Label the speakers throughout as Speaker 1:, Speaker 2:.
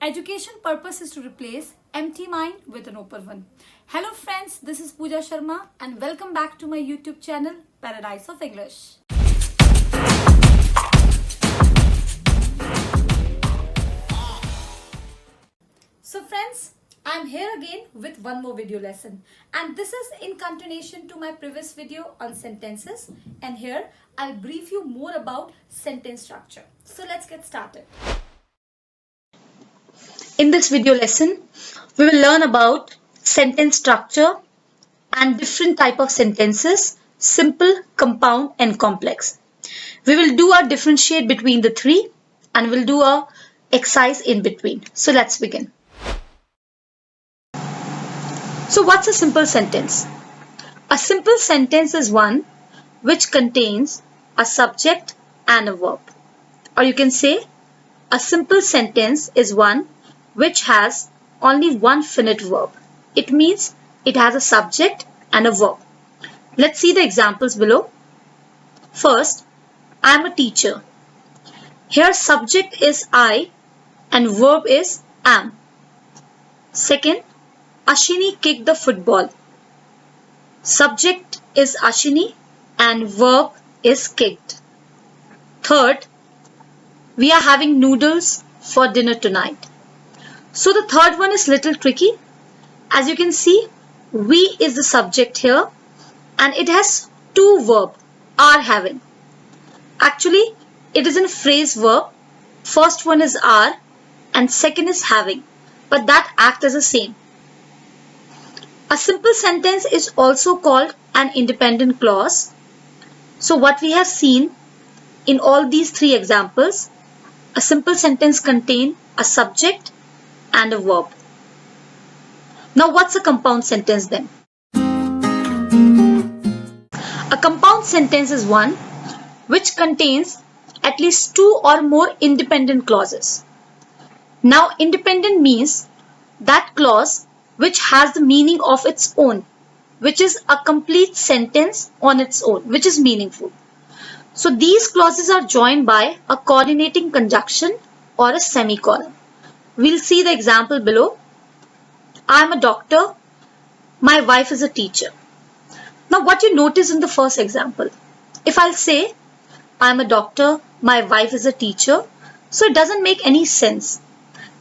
Speaker 1: Education purpose is to replace empty mind with an open one. Hello friends, this is Pooja Sharma and welcome back to my YouTube channel Paradise of English. So friends, I'm here again with one more video lesson, and this is in continuation to my previous video on sentences, and here I'll brief you more about sentence structure. So let's get started. In this video lesson, we will learn about sentence structure and different type of sentences, simple, compound and complex. We will do a differentiate between the three and we'll do a exercise in between. So let's begin. So what's a simple sentence? A simple sentence is one which contains a subject and a verb. Or you can say a simple sentence is one which has only one finite verb. It means it has a subject and a verb. Let's see the examples below. First, I am a teacher. Here subject is I and verb is am. Second, Ashini kicked the football. Subject is Ashini and verb is kicked. Third, we are having noodles for dinner tonight. So the third one is little tricky. As you can see, we is the subject here and it has two verbs, are having. Actually, it is in phrase verb. First one is are and second is having, but that act as the same. A simple sentence is also called an independent clause. So what we have seen in all these three examples, a simple sentence contains a subject and a verb. Now what's a compound sentence then? A compound sentence is one which contains at least two or more independent clauses. Now independent means that clause which has the meaning of its own, which is a complete sentence on its own, which is meaningful. So these clauses are joined by a coordinating conjunction or a semicolon. We'll see the example below. I am a doctor. My wife is a teacher. Now what you notice in the first example, if I'll say I am a doctor, my wife is a teacher, so it doesn't make any sense.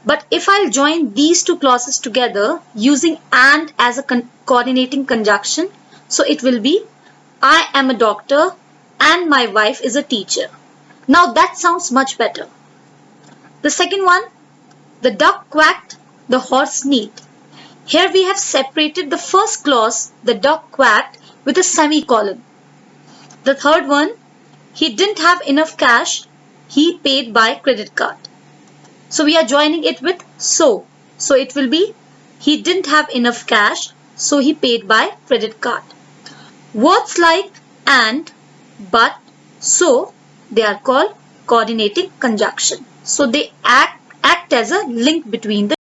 Speaker 1: But if I'll join these two clauses together using and as a coordinating conjunction, so it will be I am a doctor and my wife is a teacher. Now that sounds much better. The second one, the duck quacked, the horse neighed. Here we have separated the first clause, the duck quacked, with a semicolon. The third one, he didn't have enough cash, he paid by credit card. So we are joining it with so. So it will be he didn't have enough cash, so he paid by credit card. Words like and, but, so, they are called coordinating conjunction. So they act as a link between the.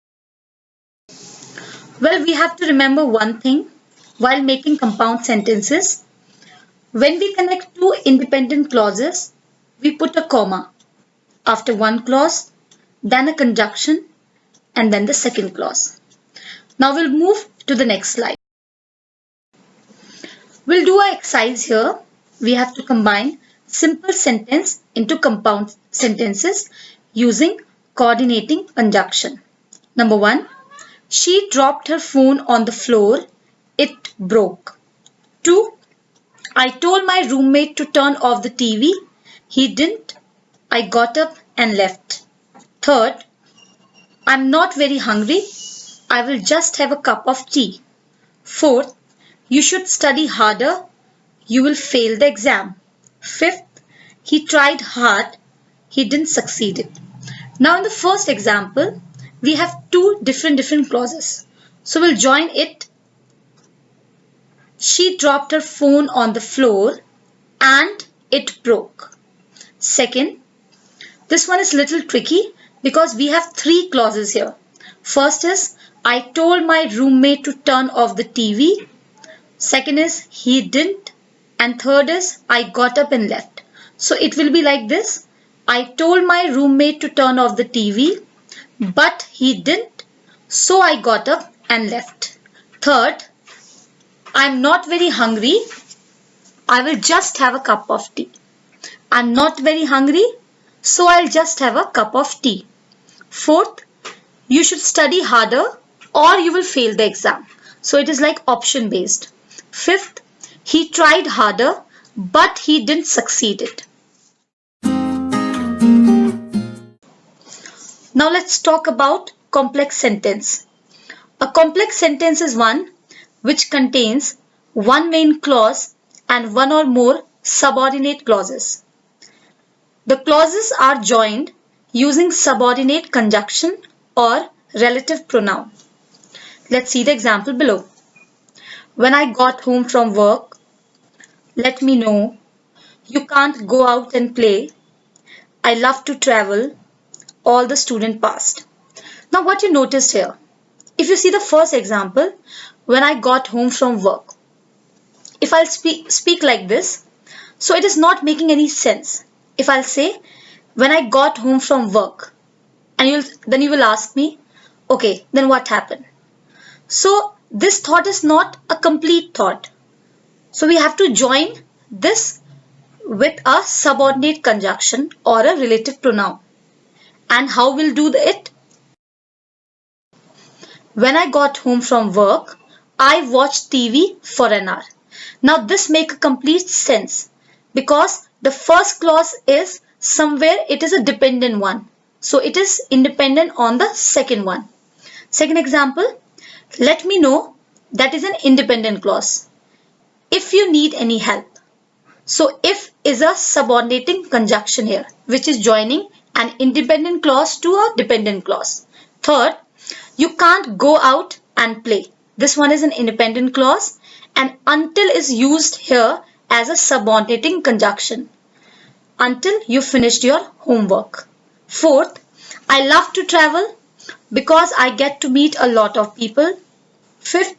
Speaker 1: Well, we have to remember one thing while making compound sentences. When we connect two independent clauses, we put a comma after one clause, then a conjunction, and then the second clause. Now we'll move to the next slide. We'll do an exercise here. We have to combine simple sentence into compound sentences using coordinating conjunction. Number one, she dropped her phone on the floor. It broke. 2. I told my roommate to turn off the TV. He didn't. I got up and left. Third, I'm not very hungry. I will just have a cup of tea. Fourth, you should study harder. You will fail the exam. Fifth, he tried hard. He didn't succeed. Now in the first example, we have two different clauses. So we'll join it. She dropped her phone on the floor and it broke. Second, this one is little tricky because we have three clauses here. First is I told my roommate to turn off the TV. Second is he didn't. And third is I got up and left. So it will be like this. I told my roommate to turn off the TV. but he didn't, so I got up and left. Third, I'm not very hungry, I will just have a cup of tea. I'm not very hungry, so I'll just have a cup of tea. Fourth, you should study harder or you will fail the exam. So it is like option based. Fifth, he tried harder but he didn't succeed it. Now let's talk about complex sentence. A complex sentence is one which contains one main clause and one or more subordinate clauses. The clauses are joined using subordinate conjunction or relative pronoun. Let's see the example below. When I got home from work, let me know, you can't go out and play, I love to travel, all the student passed. Now what you noticed here, if you see the first example, when I got home from work, if I'll speak like this, so it is not making any sense. If I'll say, when I got home from work, and then you will ask me, okay, then what happened? So this thought is not a complete thought. So we have to join this with a subordinate conjunction or a relative pronoun. And how we'll do it? When I got home from work, I watched TV for an hour. Now this makes a complete sense because the first clause is somewhere it is a dependent one. So it is independent on the second one. Second example, let me know, that is an independent clause. If you need any help. So if is a subordinating conjunction here, which is joining an independent clause to a dependent clause. Third, you can't go out and play. This one is an independent clause and until is used here as a subordinating conjunction. Until you finished your homework. Fourth, I love to travel because I get to meet a lot of people. Fifth,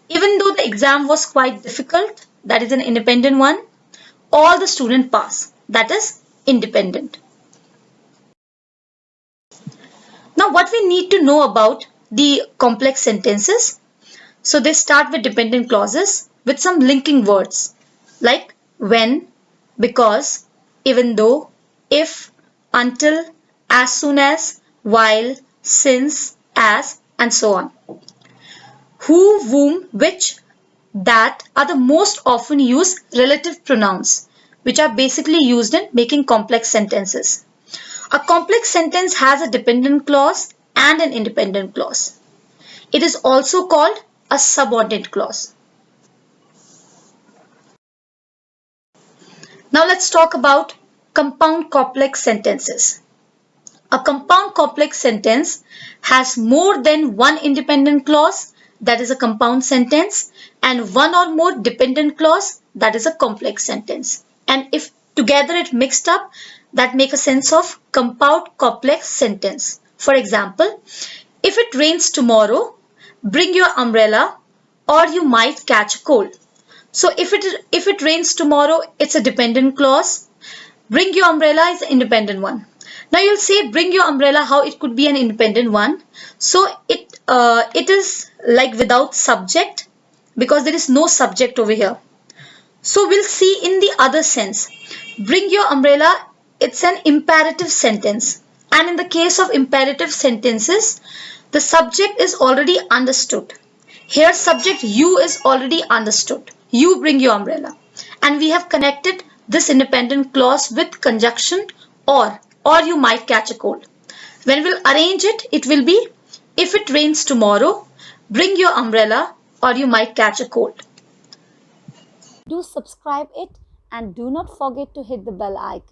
Speaker 1: even though the exam was quite difficult, that is an independent one, all the students pass, that is independent. Now what we need to know about the complex sentences. So they start with dependent clauses with some linking words like when, because, even though, if, until, as soon as, while, since, as, and so on. Who, whom, which, that are the most often used relative pronouns which are basically used in making complex sentences. A complex sentence has a dependent clause and an independent clause. It is also called a subordinate clause. Now let's talk about compound complex sentences. A compound complex sentence has more than one independent clause, that is a compound sentence, and one or more dependent clause, that is a complex sentence. And if together it mixed up, that make a sense of compound complex sentence. For example, if it rains tomorrow, bring your umbrella or you might catch a cold. So if it rains tomorrow, it's a dependent clause. Bring your umbrella is an independent one. Now you'll say bring your umbrella, how it could be an independent one. So it is like without subject because there is no subject over here. So we'll see in the other sense. Bring your umbrella, it's an imperative sentence. And in the case of imperative sentences, the subject is already understood. Here subject you is already understood. You bring your umbrella. And we have connected this independent clause with conjunction or you might catch a cold. When we'll arrange it, it will be if it rains tomorrow, bring your umbrella or you might catch a cold.
Speaker 2: Do subscribe it and do not forget to hit the bell icon.